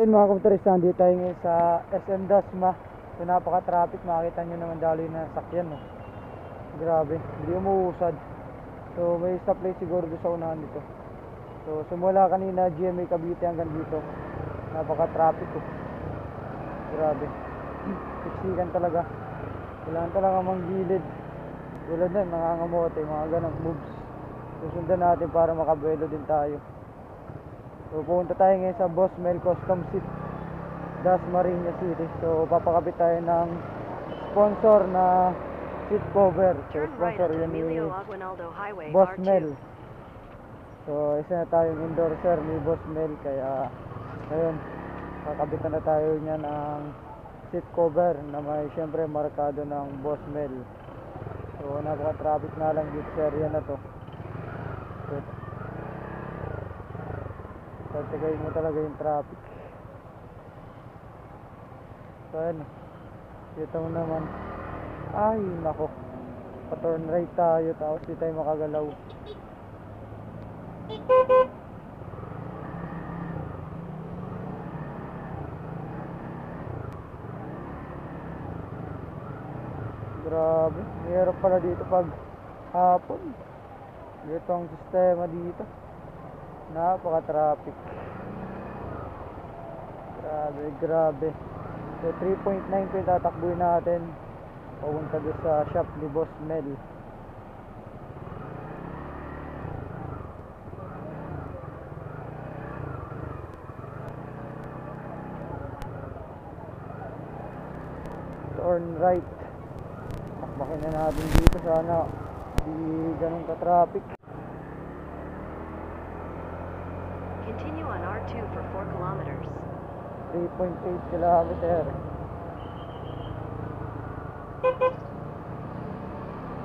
Ayun mga kamotorista, nandito tayo ngayon sa SM Dasma. So napaka-traffic, makikita nyo naman daloy na sakyan, no? Grabe, hindi umuusad. So may stoplight siguro doon sa unahan dito. So simula kanina GMA Cavite hanggang dito, napaka-traffic, oh. Grabe, siksikan talaga. Kailangan talaga manggilid. Tulad nun, nangangamote, mga ganang moves. Susundan natin para makabuelo din tayo. So pupunta tayo ngayon sa Boss Mel Custom Seat, Dasmariñas City. So papakabit tayo ng sponsor na seat cover. So sponsor yun ni Boss Mel. So isa na tayong endorser ni Boss Mel. Kaya ngayon kakabitan na tayo niya ng seat cover na may syempre markado ng Boss Mel. So napaka-traffic na lang dito sa area na to. So tatagayin mo talaga yung traffic. So ayun, kita mo naman, ay nako, pa-turn right tayo tapos di tayo makagalaw. Grabe, mahirap pala dito pag hapon. Ito ang sistema dito, napaka-traffic. Grabe. So 3.9 po yung tatakbuhin natin papunta doon sa shop ni Boss Mel. Turn right. Takbakin na natin dito, sana di ganun ka-traffic. Continue on R2 for 4 kilometers. 3.8 kilometer.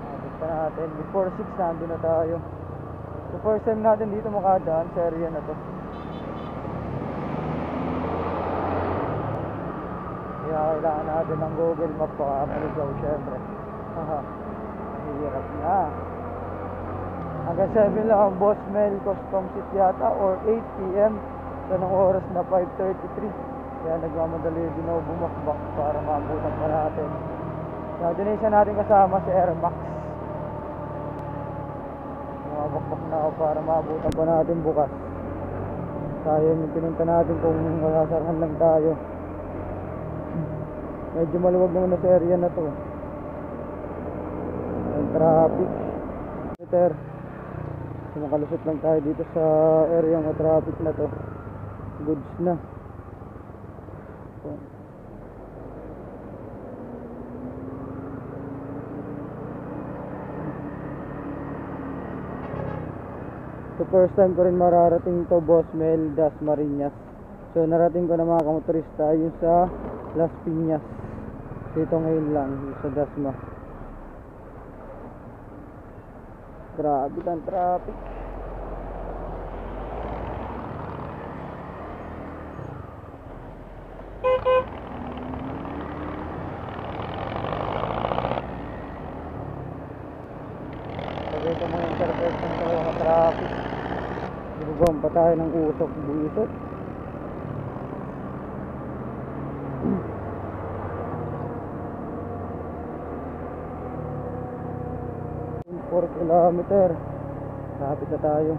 Abot pa natin. Before 6 nandun na tayo. So first time natin dito makadaan sa area na to. Kaya kailangan natin ng Google Map para maligaw syempre. Haha, mahirap na. Hanggang 7 lang ang Boss Mel Custom Seat yata, or 8 PM. So ng oras na 5:33. Kaya nagmamadali din ako bumakbak para maabutan pa natin. Kaya dinisa natin kasama si Air Max. Bumabakbak na ako para maabutan pa natin bukas. Sayang yung pinunta natin kung masasarahan lang tayo. Medyo maluwag naman na sa area na to. Ang traffic. Peter, makalusot lang tayo dito sa area ng traffic na to. Goods na. So first time ko rin mararating to Boss Mel Dasmariñas. So narating ko na mga kamotorista yung sa Las Piñas. Dito ngayon lang sa Dasma. Grabe ang traffic. Ito mga intersection sa mga traffic. Dibubuhan pa tayo ng usok buisot. In 4 kilometer. Lapit na tayo.